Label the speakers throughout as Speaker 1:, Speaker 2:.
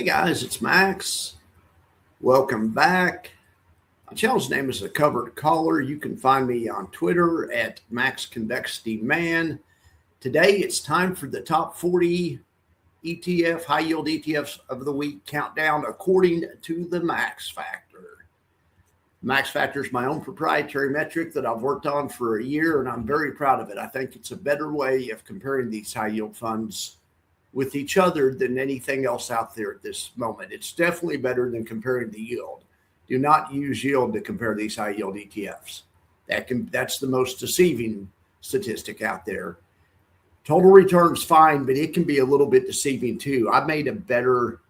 Speaker 1: Hey guys, it's Max. Welcome back. My channel's name is The Covered Caller. You can find me on Twitter at Max Convexity Man. Today it's time for the top 40 ETF, high yield ETFs of the week countdown according to the Max Factor. Max Factor is my own proprietary metric that I've worked on for a year, and I'm very proud of it. I think it's a better way of comparing these high yield funds with each other than anything else out there at this moment. It's definitely better than comparing the yield. Do not use yield to compare these high yield ETFs. That's the most deceiving statistic out there. Total return's fine, but it can be a little bit deceiving too. I made a better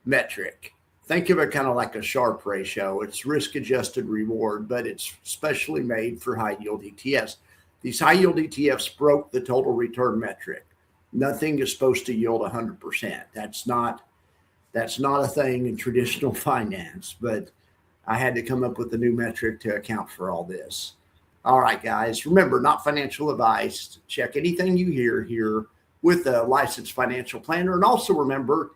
Speaker 1: metric. Think of it kind of like a Sharpe ratio. It's risk-adjusted reward, but it's specially made for high yield ETFs. These high yield ETFs broke the total return metric. Nothing is supposed to yield 100%. That's not a thing in traditional finance, but I had to come up with a new metric to account for all this. All right, guys, remember, not financial advice. Check anything you hear here with a licensed financial planner. And also remember,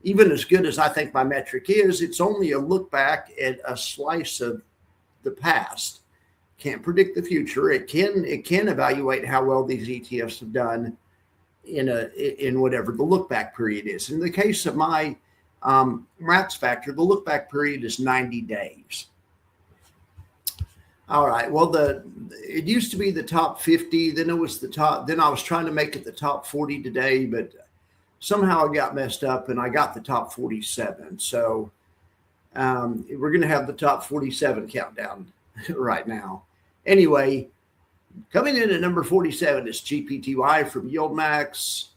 Speaker 1: even as good as I think my metric is, it's only a look back at a slice of the past. Can't predict the future. It can evaluate how well these ETFs have done in whatever the look back period is. In the case of my Max Factor, the look back period is 90 days. All right. Well, it used to be the top 50. Then it was then I was trying to make it the top 40 today, but somehow I got messed up and I got the top 47. So we're going to have the top 47 countdown right now. Anyway, coming in at number 47 is GPTY from YieldMax.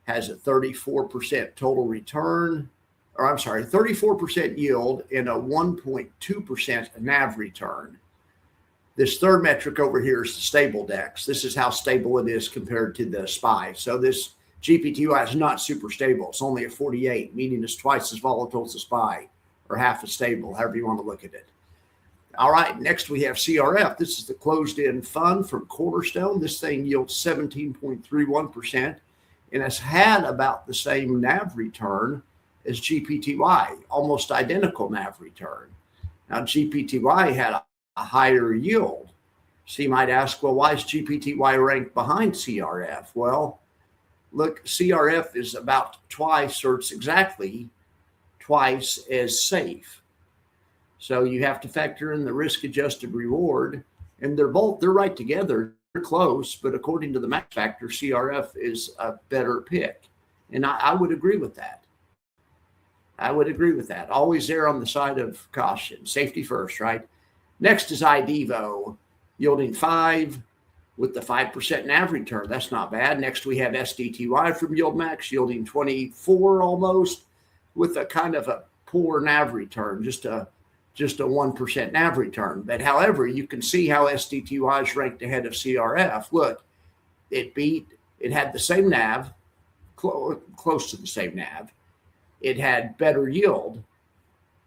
Speaker 1: Has a 34% total return, 34% yield and a 1.2% NAV return. This third metric over here is the stable DEX. This is how stable it is compared to the SPY. So this GPTY is not super stable. It's only a 48, meaning it's twice as volatile as the SPY, or half as stable, however you want to look at it. All right, next we have CRF. This is the closed-end fund from Cornerstone. This thing yields 17.31% and has had about the same NAV return as GPTY, almost identical NAV return. Now, GPTY had a higher yield. So you might ask, well, why is GPTY ranked behind CRF? Well, look, CRF is about twice, or it's exactly twice as safe. So you have to factor in the risk-adjusted reward, and they're right together. They're close, but according to the Max Factor, CRF is a better pick. And I would agree with that. Always err on the side of caution. Safety first, right? Next is IDEVO, yielding 5 with the 5% NAV return. That's not bad. Next, we have SDTY from YieldMax, yielding 24 almost, with a kind of a poor NAV return, just a 1% NAV return. But however, you can see how SDTY is ranked ahead of CRF. Look, it had the same NAV, close to the same NAV. It had better yield,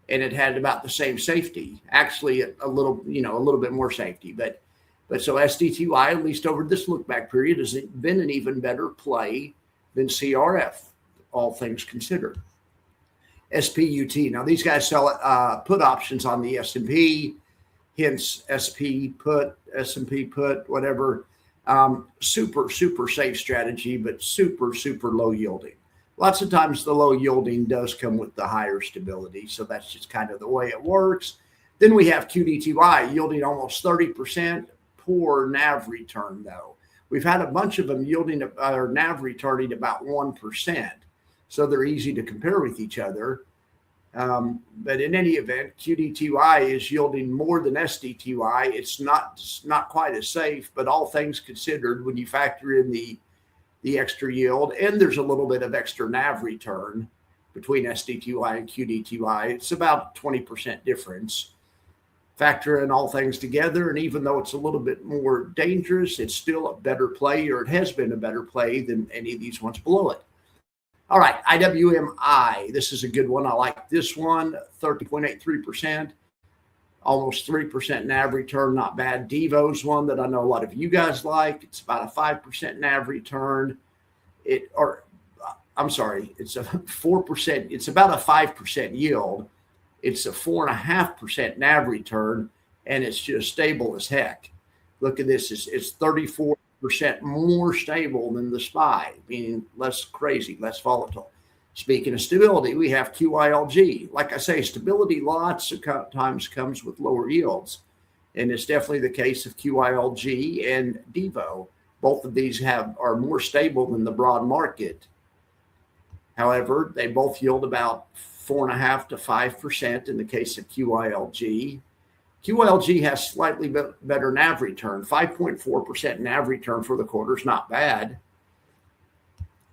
Speaker 1: and it had about the same safety. Actually, a little bit more safety. But so SDTY, at least over this look back period, has been an even better play than CRF, all things considered. SPUT. Now, these guys sell put options on the S&P, hence SP put, whatever. Super safe strategy, but super low yielding. Lots of times the low yielding does come with the higher stability, so that's just kind of the way it works. Then we have QDTY yielding almost 30%, poor NAV return though. We've had a bunch of them yielding or NAV returning about 1%. So they're easy to compare with each other. But in any event, QDTY is yielding more than SDTY. It's not quite as safe, but all things considered, when you factor in the extra yield, and there's a little bit of extra NAV return between SDTY and QDTY, it's about 20% difference. Factor in all things together, and even though it's a little bit more dangerous, it's still a better play, or it has been a better play than any of these ones below it. All right, IWMI. This is a good one. I like this one, 30.83%, almost 3% NAV return, not bad. Devo's one that I know a lot of you guys like. It's about a 5% NAV return. I'm sorry, it's a 4%. It's about a 5% yield. It's a 4.5% NAV return, and it's just stable as heck. Look at this. It's 34% more stable than the SPY, meaning less crazy, less volatile. Speaking of stability, we have QYLG. Like I say, stability lots of times comes with lower yields. And it's definitely the case of QYLG and Devo. Both of these are more stable than the broad market. However, they both yield about 4.5 to 5% in the case of QYLG. QYLG has slightly better NAV return. 5.4% NAV return for the quarter is not bad.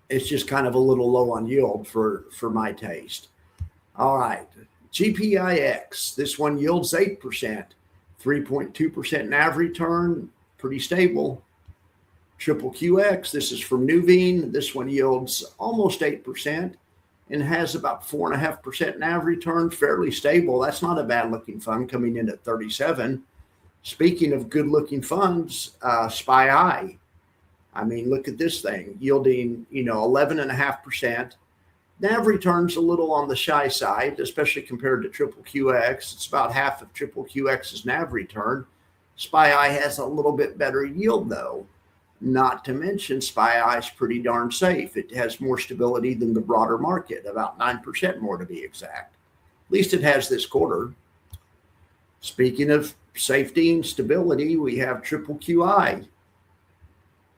Speaker 1: It's just kind of a little low on yield for my taste. All right, GPIX. This one yields 8%, 3.2% NAV return, pretty stable. Triple QX, this is from Nuveen. This one yields almost 8% and has about 4.5% NAV return, fairly stable. That's not a bad looking fund coming in at 37. Speaking of good looking funds, SPY. I mean, look at this thing yielding, 11.5%. NAV returns a little on the shy side, especially compared to Triple QX. It's about half of Triple QX's NAV return. SPY has a little bit better yield though. Not to mention SPY is pretty darn safe. It has more stability than the broader market, about 9% more to be exact. At least it has this quarter. Speaking of safety and stability, we have Triple QI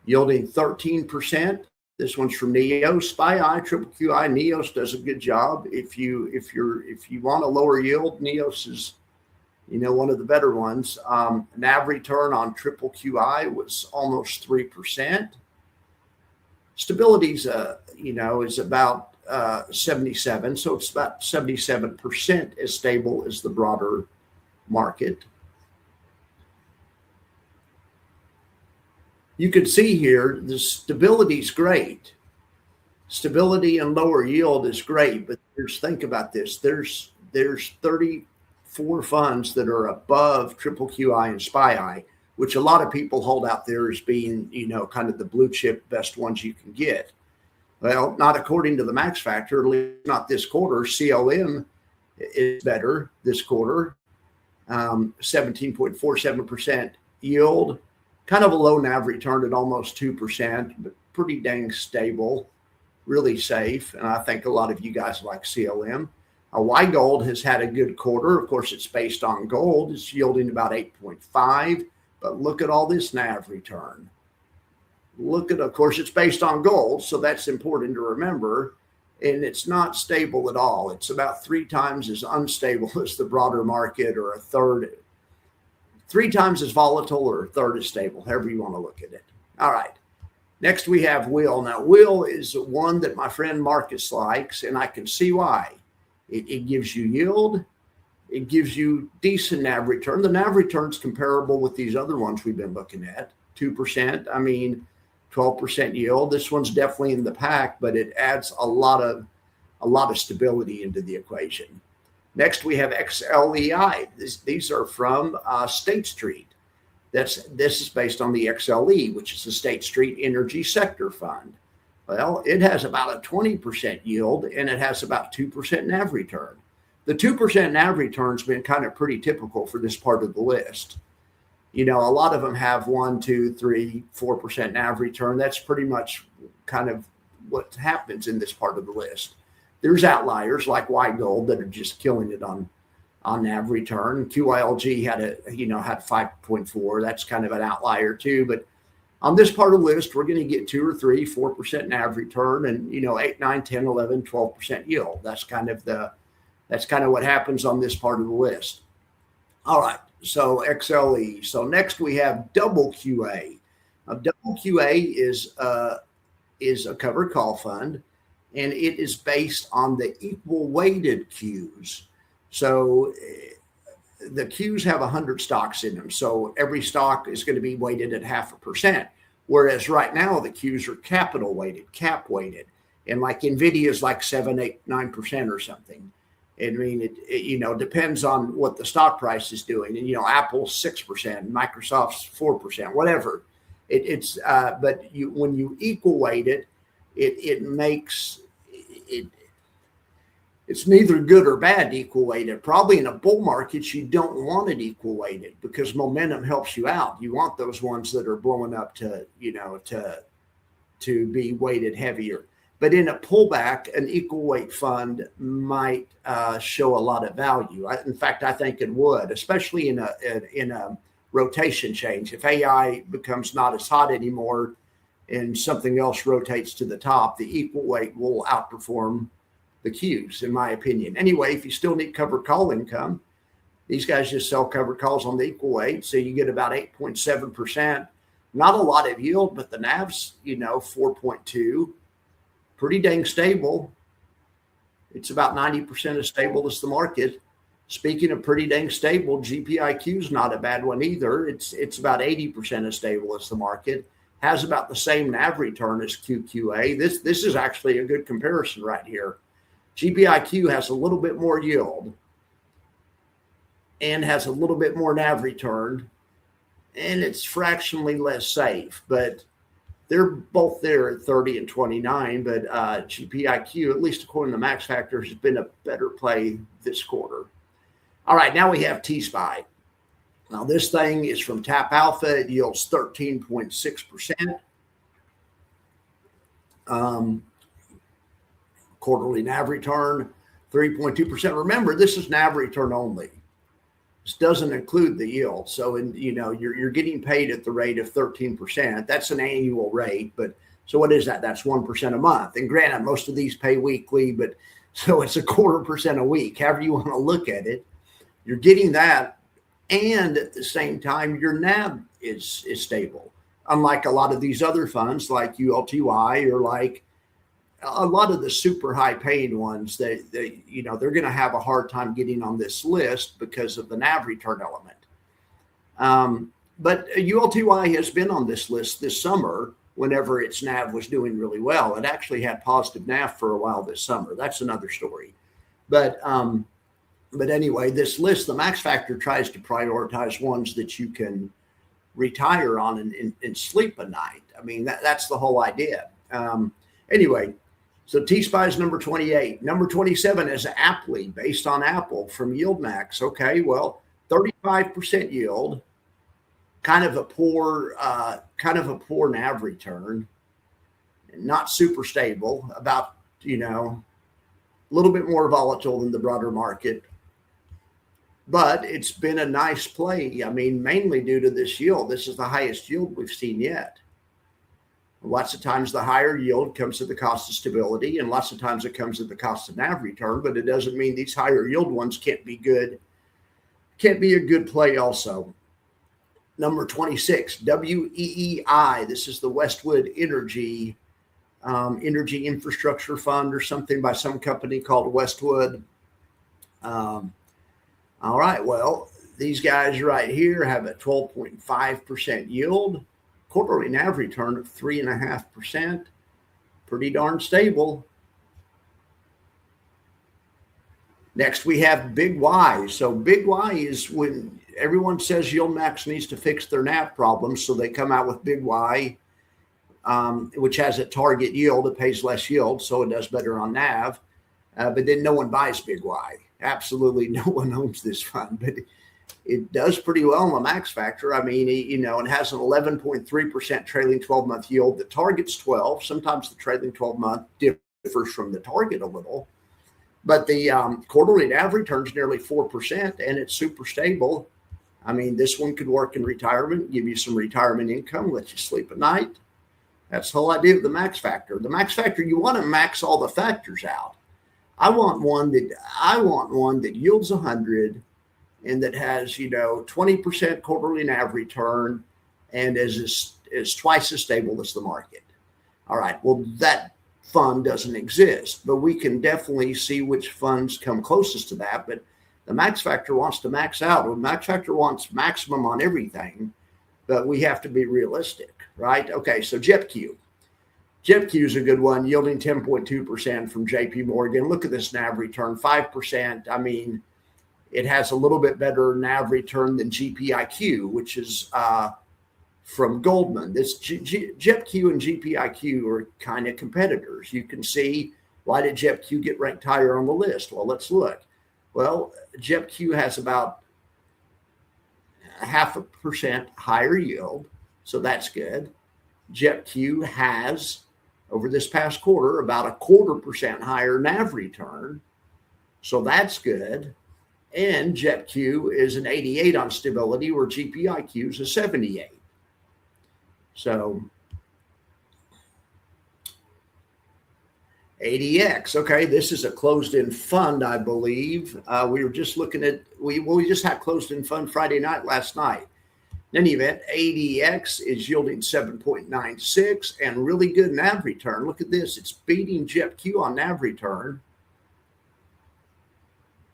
Speaker 1: yielding 13%. This one's from Neos. SPY, Triple QI, Neos does a good job. If you want a lower yield, Neos is one of the better ones. NAV return on Triple QI was almost 3%. Stability's is about 77, so it's about 77% as stable as the broader market. You can see here the stability is great. Stability and lower yield is great, but think about this. There's 34 funds that are above Triple QI and SPY, which a lot of people hold out there as being, kind of the blue chip best ones you can get. Well, not according to the max factor, at least not this quarter. CLM is better this quarter, 17.47% yield. Kind of a low NAV return at almost 2%, but pretty dang stable, really safe. And I think a lot of you guys like CLM. Y Gold has had a good quarter. Of course, it's based on gold. It's yielding about 8.5, but look at all this NAV return. Of course, it's based on gold, so that's important to remember. And it's not stable at all. It's about 3 times as unstable as the broader market, or a third. 3 times as volatile, or a third as stable, however you want to look at it. All right. Next, we have Will. Now, Will is one that my friend Marcus likes, and I can see why. It gives you yield. It gives you decent NAV return. The NAV return is comparable with these other ones we've been looking at. 2%. 12% yield. This one's definitely in the pack, but it adds a lot of stability into the equation. Next, we have XLEI. These are from State Street. This is based on the XLE, which is the State Street Energy Sector Fund. Well, it has about a 20% yield, and it has about 2% NAV return. The 2% NAV return has been kind of pretty typical for this part of the list. A lot of them have 1, 2, 3, 4% NAV return. That's pretty much kind of what happens in this part of the list. There's outliers like Y Gold that are just killing it on NAV return. QYLG had 5.4. That's kind of an outlier too. But on this part of the list, we're going to get 2 or 3, 4% NAV return, and 8, 9, 10, 11, 12% yield. That's kind of what happens on this part of the list. All right. So XLE. So next we have Double QA. Double QA is a covered call fund, and it is based on the equal weighted Qs. So the Qs have 100 stocks in them. So every stock is going to be weighted at 0.5%. Whereas right now the Qs are cap weighted. And like NVIDIA is like 7, 8, 9% or something. It depends on what the stock price is doing. And, Apple's 6%, Microsoft's 4%, whatever. When you equal weight it makes it's neither good or bad equal weighted. Probably in a bull market, you don't want it equal weighted because momentum helps you out. You want those ones that are blowing up to, to be weighted heavier. But in a pullback, an equal weight fund might show a lot of value. In fact, I think it would, especially in a rotation change. If AI becomes not as hot anymore and something else rotates to the top, the equal weight will outperform the Qs, in my opinion. Anyway, if you still need covered call income, these guys just sell covered calls on the equal weight. So you get about 8.7%. Not a lot of yield, but the NAV's, 4.2. Pretty dang stable. It's about 90% as stable as the market. Speaking of pretty dang stable, GPIQ is not a bad one either. It's about 80% as stable as the market. Has about the same NAV return as QQA. This is actually a good comparison right here. GPIQ has a little bit more yield and has a little bit more NAV return, and it's fractionally less safe, but they're both there at 30 and 29. But GPIQ, at least according to Max Factor, has been a better play this quarter. All right, now we have T-SPY. Now this thing is from Tap Alpha. It yields 13.6%. Quarterly NAV return, 3.2%. Remember, this is NAV return only. This doesn't include the yield. So, you're getting paid at the rate of 13%. That's an annual rate. But so what is that? That's 1% a month. And granted, most of these pay weekly, but so it's 0.25% a week. However you want to look at it, you're getting that. And at the same time, your NAV is stable. Unlike a lot of these other funds like ULTY or like a lot of the super high paying ones, they're going to have a hard time getting on this list because of the NAV return element. But ULTY has been on this list this summer whenever its NAV was doing really well. It actually had positive NAV for a while this summer. That's another story. But anyway, this list, the Max Factor tries to prioritize ones that you can retire on and sleep at night. I mean, that's the whole idea. Anyway, so T-SPY is number 28. Number 27 is Aptly, based on Apple from YieldMax. Okay, well, 35% yield, kind of a poor NAV return, not super stable, about, a little bit more volatile than the broader market. But it's been a nice play. I mean, mainly due to this yield. This is the highest yield we've seen yet. Lots of times the higher yield comes at the cost of stability, and lots of times it comes at the cost of NAV return, but it doesn't mean these higher yield ones can't be good, can't be a good play also. Number 26, WEEI. This is the Westwood Energy Infrastructure Fund or something by some company called Westwood. All right, well, these guys right here have a 12.5% yield. Quarterly NAV return of 3.5%, pretty darn stable. Next, we have Big Y. So Big Y is when everyone says YieldMax needs to fix their NAV problems, so they come out with Big Y, which has a target yield. It pays less yield, so it does better on NAV. But then no one buys Big Y. Absolutely no one owns this fund, but it does pretty well on the Max Factor. I mean, it has an 11.3% trailing 12-month yield. The target's 12. Sometimes the trailing 12-month differs from the target a little. But the quarterly NAV returns nearly 4%, and it's super stable. I mean, this one could work in retirement, give you some retirement income, let you sleep at night. That's the whole idea of the Max Factor. The Max Factor, you want to max all the factors out. I want one that yields 100 and that has, 20% quarterly NAV return and is twice as stable as the market. All right, well, that fund doesn't exist, but we can definitely see which funds come closest to that. But the Max Factor wants to max out. Well, Max Factor wants maximum on everything, but we have to be realistic, right? Okay, so JetQ. JetQ is a good one, yielding 10.2% from JP Morgan. Look at this NAV return, 5%. I mean, it has a little bit better NAV return than GPIQ, which is from Goldman. This JetQ and GPIQ are kind of competitors. You can see Why did JEPQ get ranked higher on the list? Well, let's look. Well, JEPQ has about 0.5% higher yield, so that's good. JEPQ has, over this past quarter, about 0.25% higher NAV return, so that's good. And JEPQ is an 88 on stability, where GPIQ is a 78. So ADX, okay, this is a closed-end fund, I believe. We were just looking at, we just had closed-end fund Friday night last night. In any event, ADX is yielding 7.96 and really good NAV return. Look at this, it's beating JEPQ on NAV return.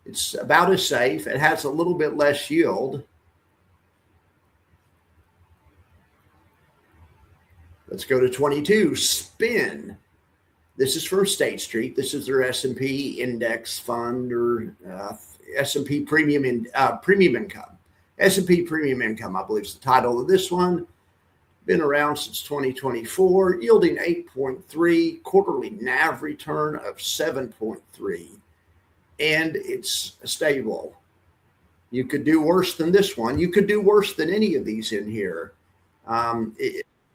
Speaker 1: It's about as safe. It has a little bit less yield. Let's go to 22, SPIN. This is from State Street. This is their S&P index fund, or S&P premium income. S&P premium income, I believe, is the title of this one. Been around since 2024, yielding 8.3, quarterly NAV return of 7.3. And it's stable. You could do worse than this one. You could do worse than any of these in here.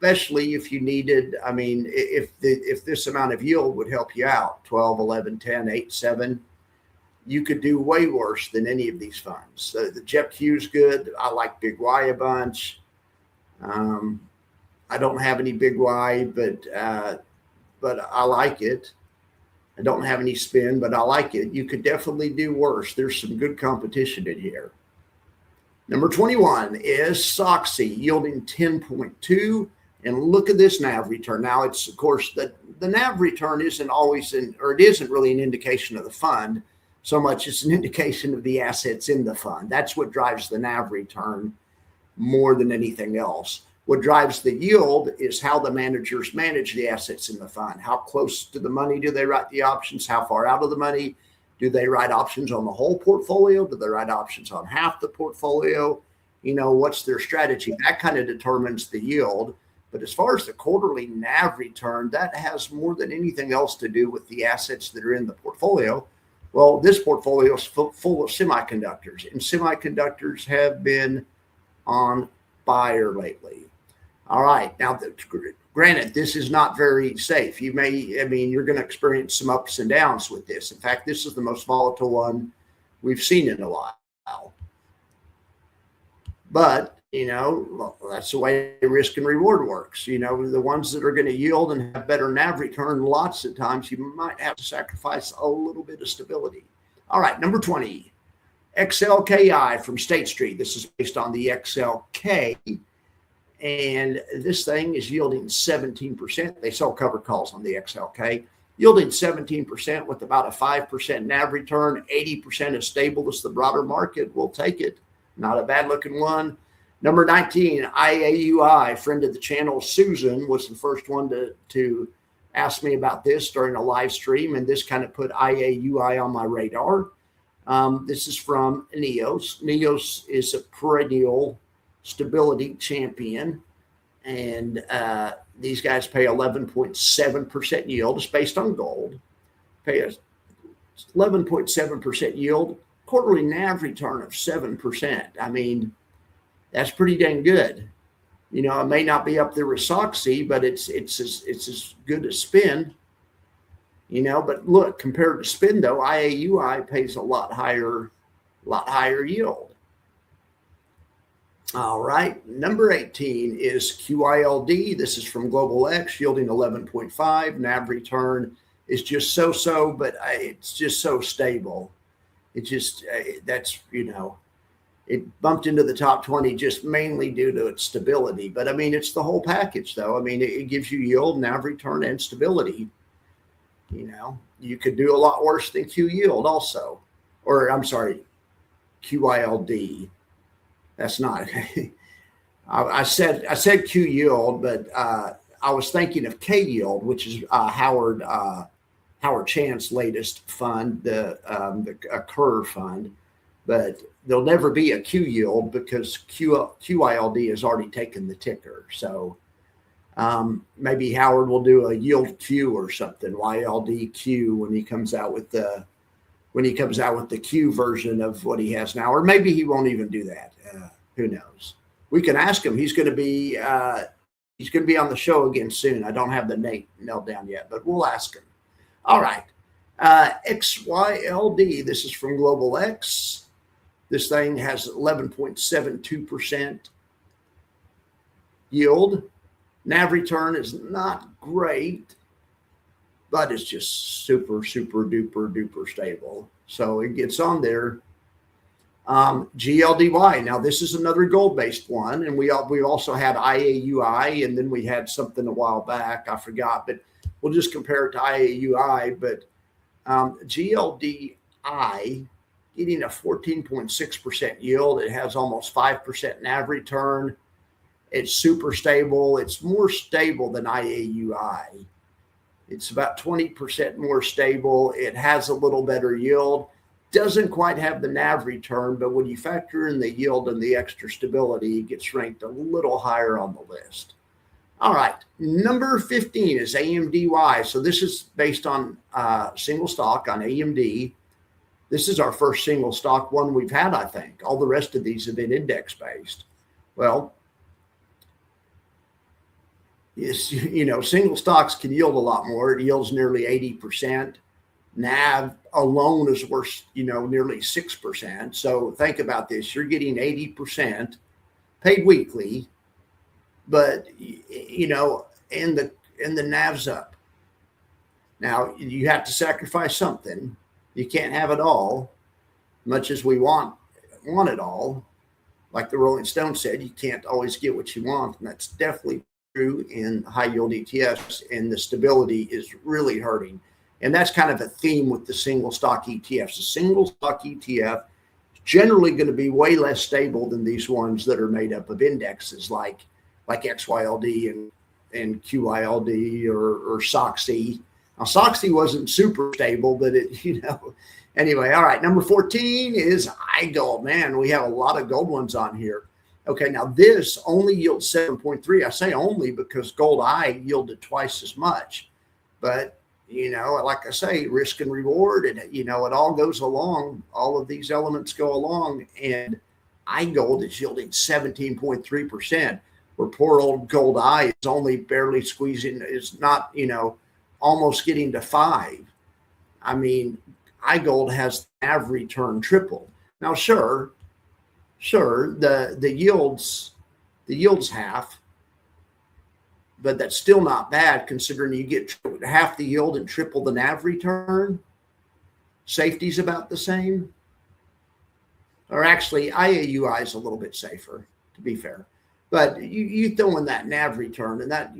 Speaker 1: Especially if you needed, I mean, if this amount of yield would help you out, 12, 11, 10, 8, 7, you could do way worse than any of these funds. The JEPQ is good. I like Big Y a bunch. I don't have any Big Y, but I like it. I don't have any SPIN, but I like it. You could definitely do worse. There's some good competition in here. Number 21 is SOXY, yielding 10.2. And look at this NAV return. Now, it's, of course, the NAV return isn't always it isn't really an indication of the fund so much. It's an indication of the assets in the fund. That's what drives the NAV return more than anything else. What drives the yield is how the managers manage the assets in the fund. How close to the money do they write the options? How far out of the money? Do they write options on the whole portfolio? Do they write options on half the portfolio? You know, what's their strategy? That kind of determines the yield. But as far as the quarterly NAV return, that has more than anything else to do with the assets that are in the portfolio. Well, this portfolio is full of semiconductors, and semiconductors have been on fire lately. All right. Now, granted, this is not very safe. You're going to experience some ups and downs with this. In fact, this is the most volatile one we've seen in a while. But, you know, that's the way risk and reward works. You know, the ones that are going to yield and have better NAV return, lots of times you might have to sacrifice a little bit of stability. All right. Number 20, XLKI from State Street. This is based on the XLK. And this thing is yielding 17%. They sell cover calls on the XLK, yielding 17% with about a 5% NAV return. 80% is stable as the broader market. We'll take it. Not a bad looking one. Number 19, IAUI, friend of the channel, Susan, was the first one to ask me about this during a live stream. And this kind of put IAUI on my radar. This is from NEOS. NEOS is a perennial stability champion, and these guys pay 11.7% yield. It's based on gold. Pay a 11.7% yield, quarterly NAV return of 7%. I mean, that's pretty dang good. You know, it may not be up there with SOXY, but it's as good as SPIN. You know, but look, compared to SPIN though, IAUI pays a lot higher yield. All right, number 18 is QILD. This is from Global X, yielding 11.5. NAV return is just so-so, but it's just so stable. It just, that's, you know, it bumped into the top 20 just mainly due to its stability. But I mean, it's the whole package though. I mean, it gives you yield, NAV return, and stability. You know, you could do a lot worse than Q yield also, or I'm sorry, QILD. That's not. I said Q yield, but I was thinking of K yield, which is Howard Chan's latest fund, the Curve fund. But there'll never be a Q yield because QILD has already taken the ticker. So Maybe Howard will do a yield Q or something, YLDQ, when he comes out with the Q version of what he has now, or maybe he won't even do that. Who knows? We can ask him. He's going to be on the show again soon. I don't have the date nailed down yet, but we'll ask him. All right. XYLD. This is from Global X. This thing has 11.72% yield. NAV return is not great, but it's just super, super duper duper stable. So it gets on there. GLDY. Now this is another gold-based one, and we also had IAUI, and then we had something a while back. I forgot, but we'll just compare it to IAUI. But GLDI getting a 14.6% yield. It has almost 5% NAV return. It's super stable. It's more stable than IAUI. It's about 20% more stable. It has a little better yield. Doesn't quite have the NAV return, but when you factor in the yield and the extra stability, it gets ranked a little higher on the list. All right, number 15 is AMDY. So this is based on single stock on AMD. This is our first single stock one we've had, I think. All the rest of these have been index-based. Well, yes, single stocks can yield a lot more. It yields nearly 80%. NAV alone is worth, nearly 6%. So think about this. You're getting 80% paid weekly, but, and the NAV's up. Now, you have to sacrifice something. You can't have it all, much as we want it all. Like the Rolling Stone said, you can't always get what you want, and that's definitely true in high yield ETFs, and the stability is really hurting. And that's kind of a theme with the single stock ETFs. The single stock ETF is generally going to be way less stable than these ones that are made up of indexes like XYLD and QYLD or SOXY. Now, SOXY wasn't super stable, but anyway. All right, number 14 is iGold. Man, we have a lot of gold ones on here. Okay, now this only yields 7.3. I say only because Gold I yielded twice as much. But, like I say, risk and reward, and, it all goes along. All of these elements go along. And iGold is yielding 17.3%, where poor old Gold I is only barely squeezing, is not, almost getting to 5. I mean, iGold has NAV return tripled. Now, sure, the yields half, but that's still not bad considering you get half the yield and triple the NAV return. Safety's about the same. Or actually, IAUI is a little bit safer, to be fair. But you throw in that NAV return, and that,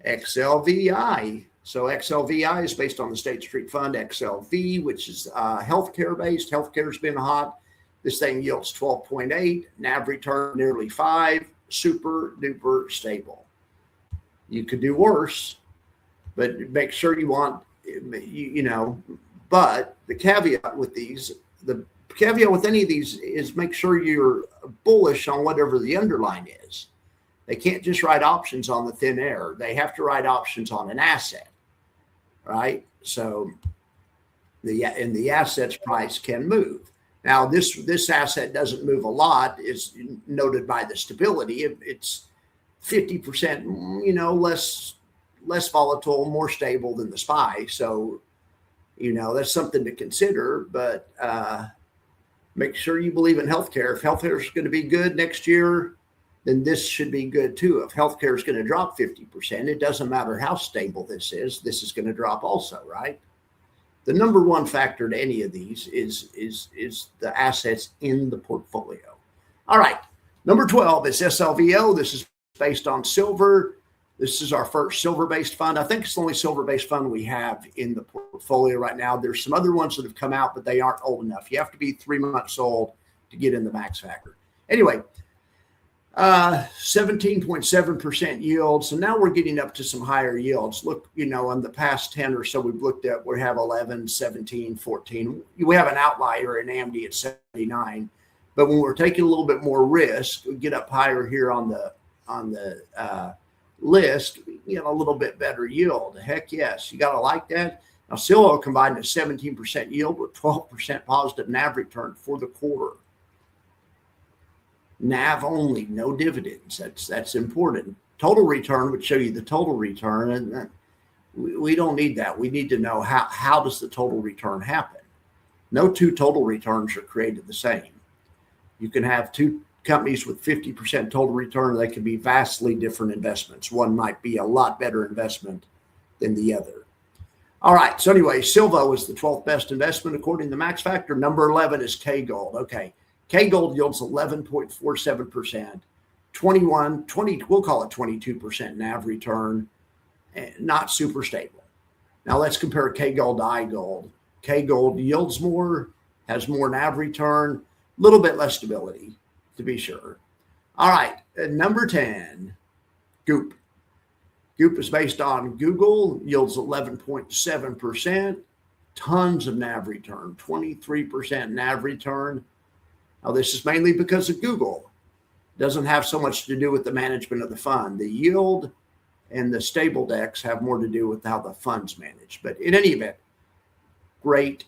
Speaker 1: XLVI. So XLVI is based on the State Street Fund XLV, which is healthcare based. Healthcare's been hot. This thing yields 12.8, NAV return nearly 5, super duper stable. You could do worse, but make sure you want, but the caveat with any of these is make sure you're bullish on whatever the underlying is. They can't just write options on the thin air. They have to write options on an asset, right? So the asset's price can move. Now, this asset doesn't move a lot, is noted by the stability. It's 50%, less volatile, more stable than the SPY. So, that's something to consider. But make sure you believe in healthcare. If healthcare is going to be good next year, then this should be good too. If healthcare is going to drop 50%, it doesn't matter how stable this is going to drop also, right? The number one factor to any of these is the assets in the portfolio. All right, number 12 is SLVO. This is based on silver. This is our first silver-based fund. I think it's the only silver-based fund we have in the portfolio right now. There's some other ones that have come out, but they aren't old enough. You have to be 3 months old to get in the max factor. Anyway, 17.7% yield. So now we're getting up to some higher yields. Look, on the past 10 or so we've looked at, we have 11, 17, 14. We have an outlier in AMD at 79. But when we're taking a little bit more risk, we get up higher here on the list, you know, a little bit better yield. Heck yes, you got to like that. Now, Silvo combined a 17% yield with 12% positive NAV return for the quarter. NAV only, no dividends. That's important. Total return would show you the total return, and we don't need that. We need to know how does the total return happen. No two total returns are created the same. You can have two companies with 50% total return. They can be vastly different investments. One might be a lot better investment than the other. All right. So anyway, Silvo is the 12th best investment according to Max Factor. Number 11 is K Gold. Okay. K Gold yields 11.47%, 20, we'll call it 22% NAV return, not super stable. Now let's compare K Gold to I Gold. K Gold yields more, has more NAV return, a little bit less stability, to be sure. All right, number 10, Goop. Goop is based on Google, yields 11.7%, tons of NAV return, 23% NAV return. Now, this is mainly because of Google. It doesn't have so much to do with the management of the fund. The yield and the stable decks have more to do with how the fund's managed. But in any event, great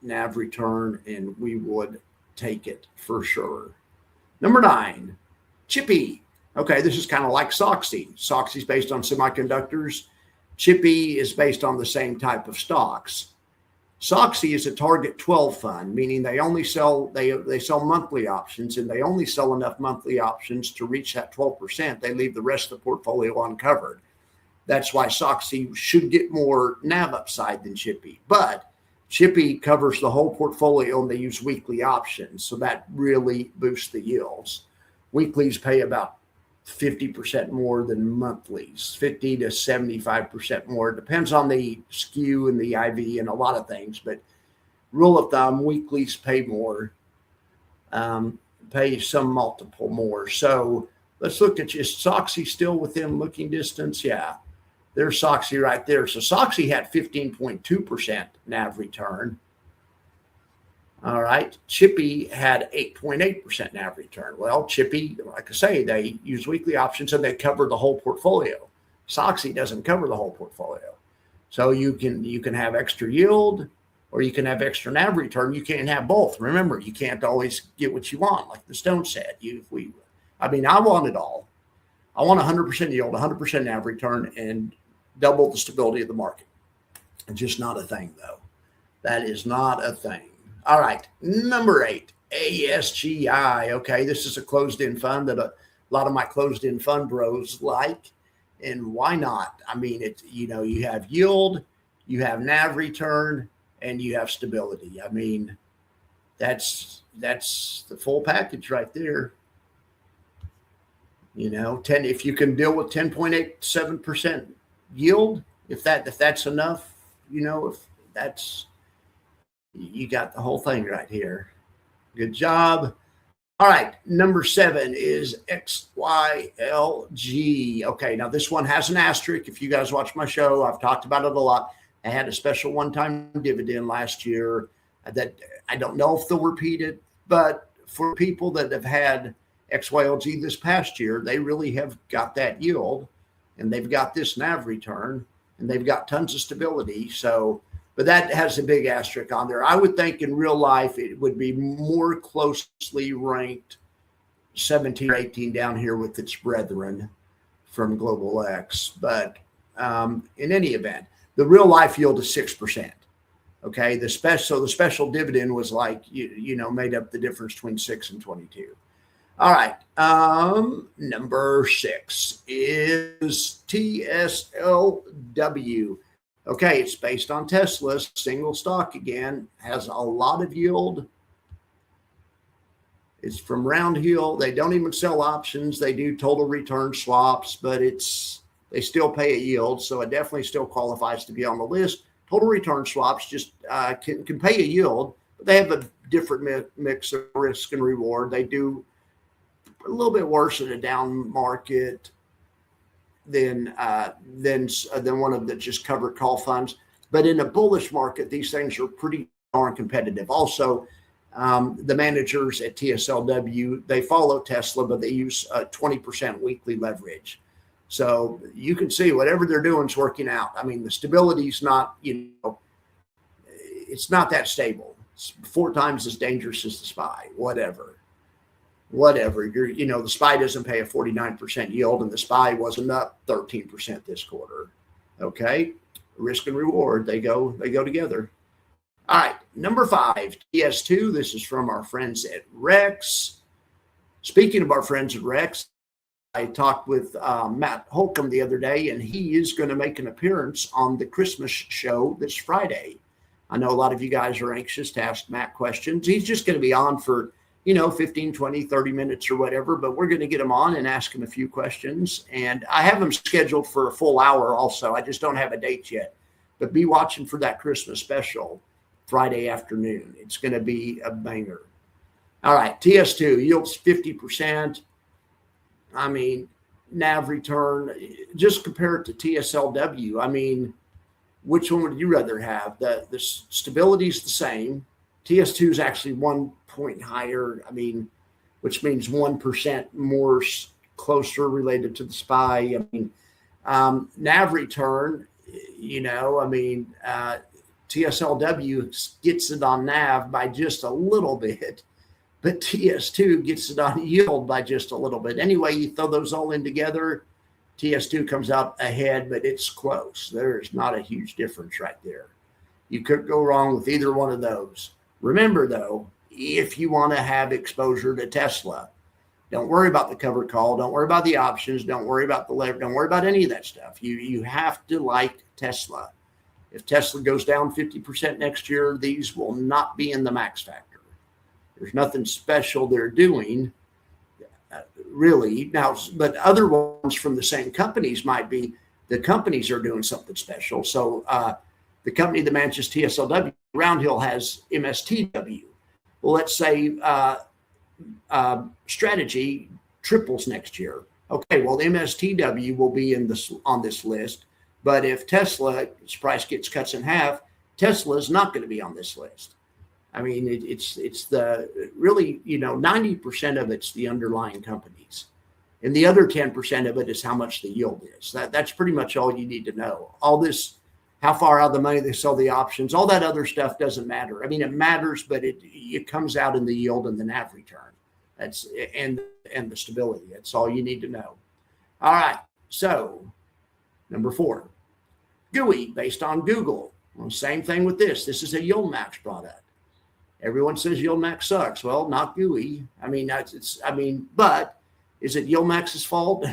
Speaker 1: NAV return, and we would take it for sure. Number 9, Chippy. Okay, this is kind of like Soxy. Soxy is based on semiconductors. Chippy is based on the same type of stocks. Soxy is a target 12 fund, meaning they only sell they sell monthly options, and they only sell enough monthly options to reach that 12%. They leave the rest of the portfolio uncovered. That's why Soxy should get more NAV upside than Chippy. But Chippy covers the whole portfolio, and they use weekly options, so that really boosts the yields. Weeklies pay about 50% more than monthlies, 50 to 75% more. It depends on the skew and the IV and a lot of things, but rule of thumb, weeklies pay more, pay some multiple more. So let's look at just Soxy still within looking distance. Yeah, there's Soxy right there. So Soxy had 15.2% NAV return. All right. Chippy had 8.8% NAV return. Well, Chippy, like I say, they use weekly options and they cover the whole portfolio. Soxy doesn't cover the whole portfolio. So you can have extra yield or you can have extra NAV return. You can't have both. Remember, you can't always get what you want. Like the Stone said, I want it all. I want 100% yield, 100% NAV return, and double the stability of the market. It's just not a thing, though. That is not a thing. All right, number 8, ASGI. Okay, this is a closed-end fund that a lot of my closed-end fund bros like, and why not? I mean, you have yield, you have NAV return, and you have stability. I mean, that's the full package right there. 10 if you can deal with 10.87% yield, if that's enough, if that's, you got the whole thing right here. Good job. All right, number 7 is XYLG. Okay, now this one has an asterisk. If you guys watch my show, I've talked about it a lot. I had a special one-time dividend last year that I don't know if they'll repeat it, but for people that have had XYLG this past year, they really have got that yield, and they've got this NAV return, and they've got tons of stability. So, but that has a big asterisk on there. I would think in real life it would be more closely ranked 17 or 18 down here with its brethren from Global X. But in any event, the real life yield is 6%. Okay, the special dividend was like made up the difference between 6 and 22. All right, number 6 is TSLW. Okay, it's based on Tesla, single stock again, has a lot of yield. It's from Round Hill. They don't even sell options. They do total return swaps, but they still pay a yield, so it definitely still qualifies to be on the list. Total return swaps just can pay a yield, but they have a different mix of risk and reward. They do a little bit worse in a down market than one of the just covered call funds. But in a bullish market, these things are pretty darn competitive. Also, The managers at TSLW, they follow Tesla, but they use 20% weekly leverage. So you can see whatever they're doing is working out. I mean, the stability's not, it's not that stable. It's 4 times as dangerous as the SPY, whatever. The SPY doesn't pay a 49% yield, and the SPY wasn't up 13% this quarter. Okay. Risk and reward, they go together. All right, number 5, TS2. This is from our friends at Rex. Speaking of our friends at Rex, I talked with Matt Holcomb the other day, and he is going to make an appearance on the Christmas show this Friday. I know a lot of you guys are anxious to ask Matt questions. He's just going to be on for, 15, 20, 30 minutes or whatever, but we're going to get him on and ask him a few questions. And I have him scheduled for a full hour also. I just don't have a date yet, but be watching for that Christmas special Friday afternoon. It's going to be a banger. All right, TS2 yields 50%. I mean, NAV return, just compare it to TSLW. I mean, which one would you rather have? The stability is the same. TS2 is actually 1 point higher. I mean, which means 1% more closer related to the SPY. I mean, NAV return, TSLW gets it on NAV by just a little bit, but TS2 gets it on yield by just a little bit. Anyway, you throw those all in together, TS2 comes out ahead, but it's close. There's not a huge difference right there. You could go wrong with either one of those. Remember, though, if you want to have exposure to Tesla, don't worry about the covered call. Don't worry about the options. Don't worry about the leverage. Don't worry about any of that stuff. You have to like Tesla. If Tesla goes down 50% next year, these will not be in the max factor. There's nothing special they're doing, really. Now, but other ones from the same companies might be, the companies are doing something special. So the company that manages TSLW, Roundhill, has MSTW. Well, let's say Strategy triples next year. Okay, well, the MSTW will be on this list. But if Tesla's price gets cut in half, Tesla is not going to be on this list. I mean, it's the really, 90% of it's the underlying companies. And the other 10% of it is how much the yield is. That's pretty much all you need to know. All this, how far out of the money they sell the options, all that other stuff doesn't matter. I mean, it matters, but it comes out in the yield and the NAV return. That's and the stability. That's all you need to know. All right. So number 4, GUI based on Google. Well, same thing with this. This is a yield max product. Everyone says yield max sucks. Well, not GUI. I mean, but is it yield max's fault?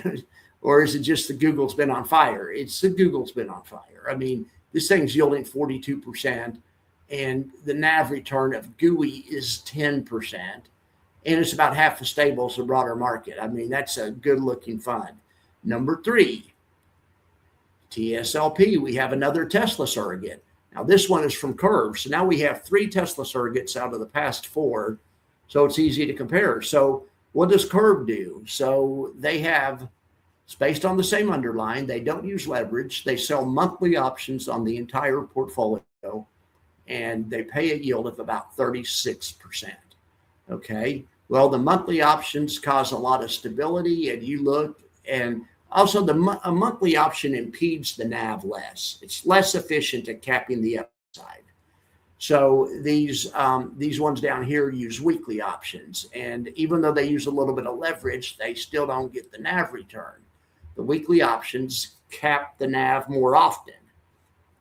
Speaker 1: Or is it just that Google's been on fire? It's the Google's been on fire. I mean, this thing's yielding 42%, and the NAV return of GUI is 10%, and it's about half as stable as the broader market. I mean, that's a good-looking fund. Number 3, TSLP. We have another Tesla surrogate. Now, this one is from Curve. So now we have 3 Tesla surrogates out of the past 4, so it's easy to compare. So what does Curve do? So it's based on the same underlying. They don't use leverage. They sell monthly options on the entire portfolio, and they pay a yield of about 36%. Okay. Well, the monthly options cause a lot of stability, and you look, and also a monthly option impedes the NAV less. It's less efficient at capping the upside. So these ones down here use weekly options, and even though they use a little bit of leverage, they still don't get the NAV return. The weekly options cap the NAV more often.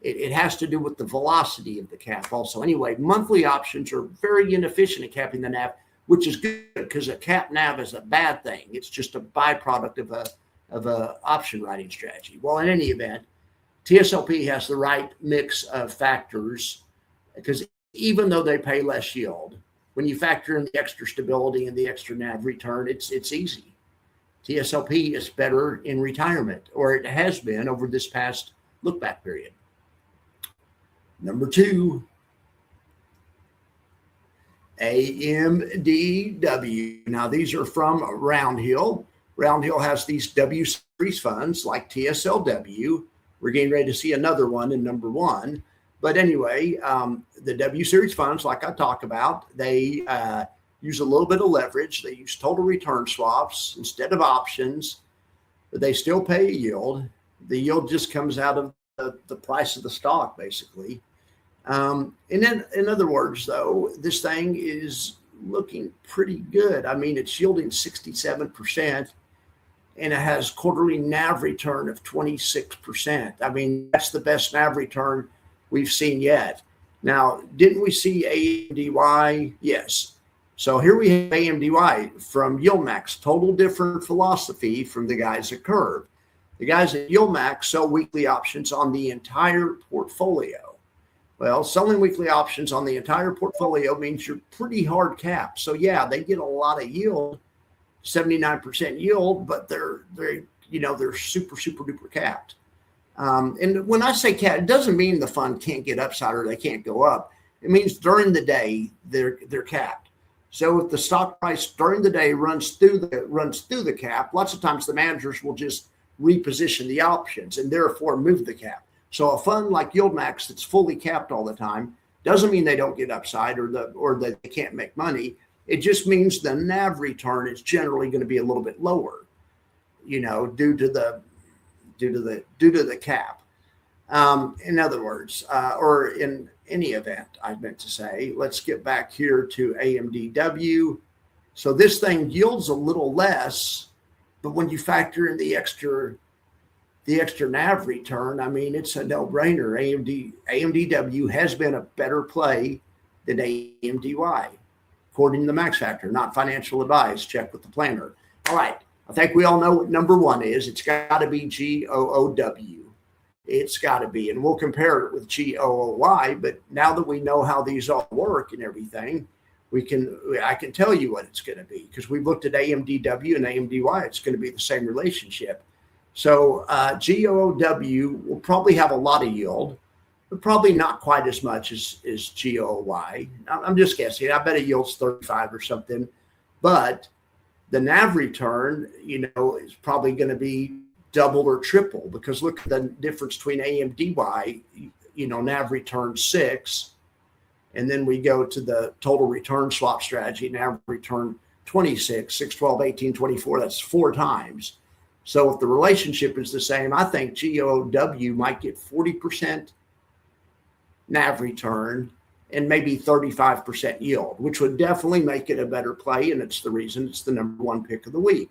Speaker 1: It has to do with the velocity of the cap also. Anyway, monthly options are very inefficient at capping the NAV, which is good because a cap NAV is a bad thing. It's just a byproduct of a option writing strategy. Well, in any event, TSLP has the right mix of factors, because even though they pay less yield, when you factor in the extra stability and the extra NAV return, it's easy. TSLP is better in retirement, or it has been over this past look back period. Number 2, AMDW. Now, these are from Roundhill. Roundhill has these W series funds like TSLW. We're getting ready to see another one in number 1. But anyway, the W series funds, like I talk about, they use a little bit of leverage. They use total return swaps instead of options, but they still pay a yield. The yield just comes out of the price of the stock, basically. And then, in other words, though, this thing is looking pretty good. I mean, it's yielding 67%, and it has quarterly NAV return of 26%. I mean, that's the best NAV return we've seen yet. Now, didn't we see AMDY? Yes. So here we have AMDY from YieldMax, total different philosophy from the guys at Curve. The guys at YieldMax sell weekly options on the entire portfolio. Well, selling weekly options on the entire portfolio means you're pretty hard capped. So yeah, they get a lot of yield, 79% yield, but they're super duper capped. And when I say capped, it doesn't mean the fund can't get upside or they can't go up. It means during the day they're capped. So if the stock price during the day runs through the cap, lots of times the managers will just reposition the options and therefore move the cap. So a fund like YieldMax that's fully capped all the time doesn't mean they don't get upside or that they can't make money. It just means the NAV return is generally going to be a little bit lower, due to the cap. In other words, or in any event, I meant to say, let's get back here to AMDW. So this thing yields a little less, but when you factor in the extra NAV return, I mean, it's a no-brainer. AMDW has been a better play than AMDY, according to the max factor, not financial advice. Check with the planner. All right. I think we all know what number one is. It's got to be GOOW. It's got to be. And we'll compare it with GOOY. But now that we know how these all work and everything, I can tell you what it's going to be, because we've looked at AMDW and AMDY. It's going to be the same relationship. So GOOW will probably have a lot of yield, but probably not quite as much as GOOY. I'm just guessing. I bet it yields 35 or something. But the NAV return, is probably going to be double or triple, because look at the difference between AMDY, NAV return 6, and then we go to the total return swap strategy, NAV return 26, 6, 12, 18, 24. That's 4 times. So if the relationship is the same, I think GOOW might get 40% NAV return and maybe 35% yield, which would definitely make it a better play. And it's the reason it's the number one pick of the week,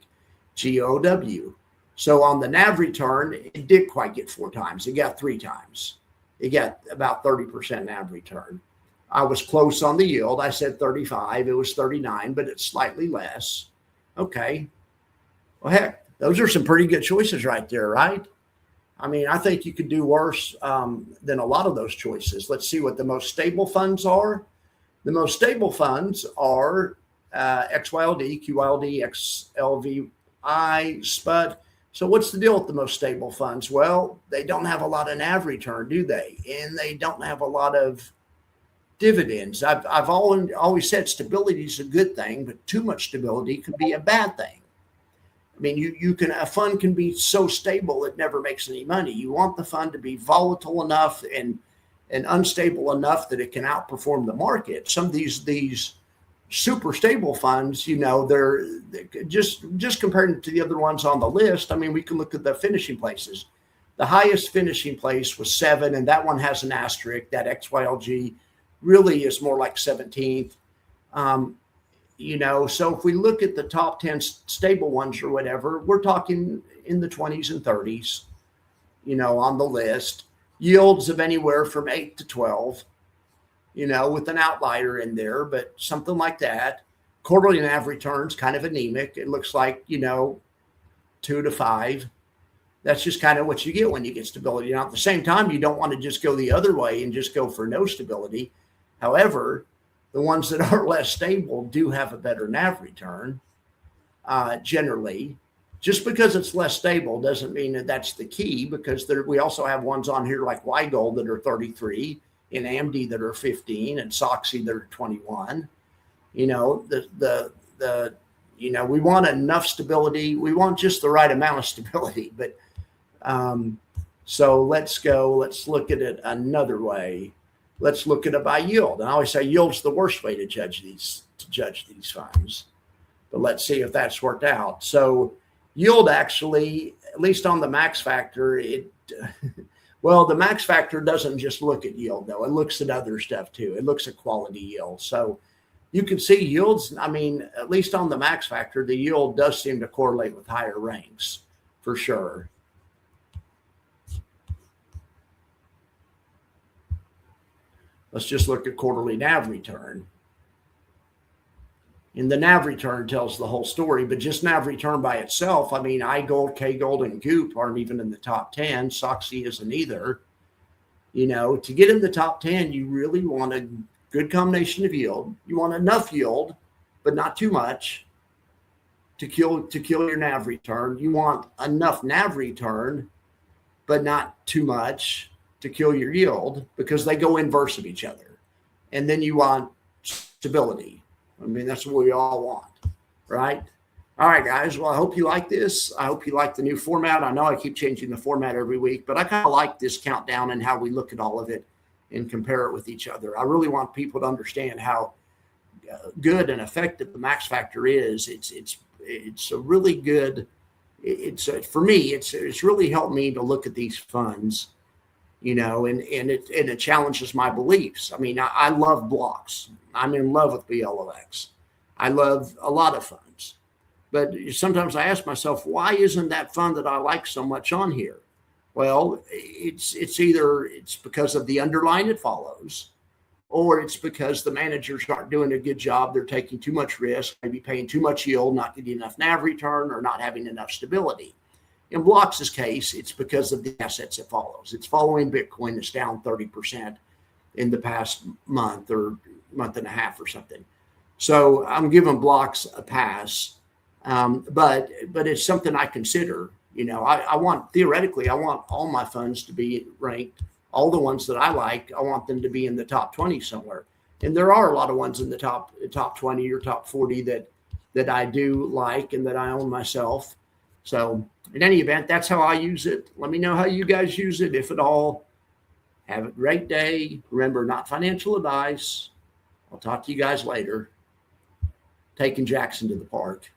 Speaker 1: GOOW. So on the NAV return, it did quite get 4 times. It got 3 times. It got about 30% NAV return. I was close on the yield. I said 35. It was 39, but it's slightly less. Okay. Well, heck, those are some pretty good choices right there, right? I mean, I think you could do worse than a lot of those choices. Let's see what the most stable funds are. The most stable funds are XYLD, QYLD, XLVI, SPUT. So what's the deal with the most stable funds? Well, they don't have a lot of NAV return, do they? And they don't have a lot of dividends. I've always said stability is a good thing, but too much stability could be a bad thing. I mean, a fund can be so stable it never makes any money. You want the fund to be volatile enough and unstable enough that it can outperform the market. Some of these super stable funds, they're just compared to the other ones on the list. I mean, we can look at the finishing places. The highest finishing place was 7, and that one has an asterisk. That XYLG really is more like 17th. So if we look at the top 10 stable ones or whatever, we're talking in the 20s and 30s, on the list. Yields of anywhere from 8 to 12, with an outlier in there, but something like that. Quarterly NAV returns kind of anemic. It looks like, 2 to 5. That's just kind of what you get when you get stability. Now, at the same time, you don't want to just go the other way and just go for no stability. However, the ones that are less stable do have a better NAV return, generally. Just because it's less stable doesn't mean that that's the key, because we also have ones on here like YGold that are 33, and AMD that are 15, and SOXY that are 21. We want enough stability. We want just the right amount of stability. But so let's look at it another way. let's look at it by yield. And I always say yield's the worst way to judge these funds. But let's see if that's worked out. So yield actually, at least on the max factor, well, the max factor doesn't just look at yield though. It looks at other stuff too. It looks at quality yield. So you can see yields, I mean, at least on the max factor, the yield does seem to correlate with higher ranks for sure. Let's just look at quarterly NAV return. And the NAV return tells the whole story, but just NAV return by itself, I mean, iGold, K-Gold, and Goop aren't even in the top 10. SOXY isn't either. You know, to get in the top 10, you really want a good combination of yield. You want enough yield, but not too much to kill your NAV return. You want enough NAV return, but not too much to kill your yield, because they go inverse of each other. And then you want stability. I mean, that's what we all want, right? All right, guys. Well, I hope you like this. I hope you like the new format. I know I keep changing the format every week, but I kind of like this countdown and how we look at all of it and compare it with each other. I really want people to understand how good and effective the max factor is. It's a really good. For me, it's really helped me to look at these funds, you know, and it challenges my beliefs. I mean, I love blocks. I'm in love with BLOX. I love a lot of funds, but sometimes I ask myself, why isn't that fund that I like so much on here? Well, it's either it's because of the underlying it follows, or it's because the managers aren't doing a good job. They're taking too much risk, maybe paying too much yield, not getting enough NAV return, or not having enough stability. In Block's case, it's because of the assets it follows. It's following Bitcoin. It's down 30% in the past month or month and a half or something. So I'm giving Blocks a pass, but it's something I consider. You know, I want all my funds to be ranked. All the ones that I like, I want them to be in the top 20 somewhere. And there are a lot of ones in the top 20 or top 40 that I do like and that I own myself. So in any event, that's how I use it. Let me know how you guys use it, if at all. Have a great day. Remember, not financial advice. I'll talk to you guys later. Taking Jackson to the park.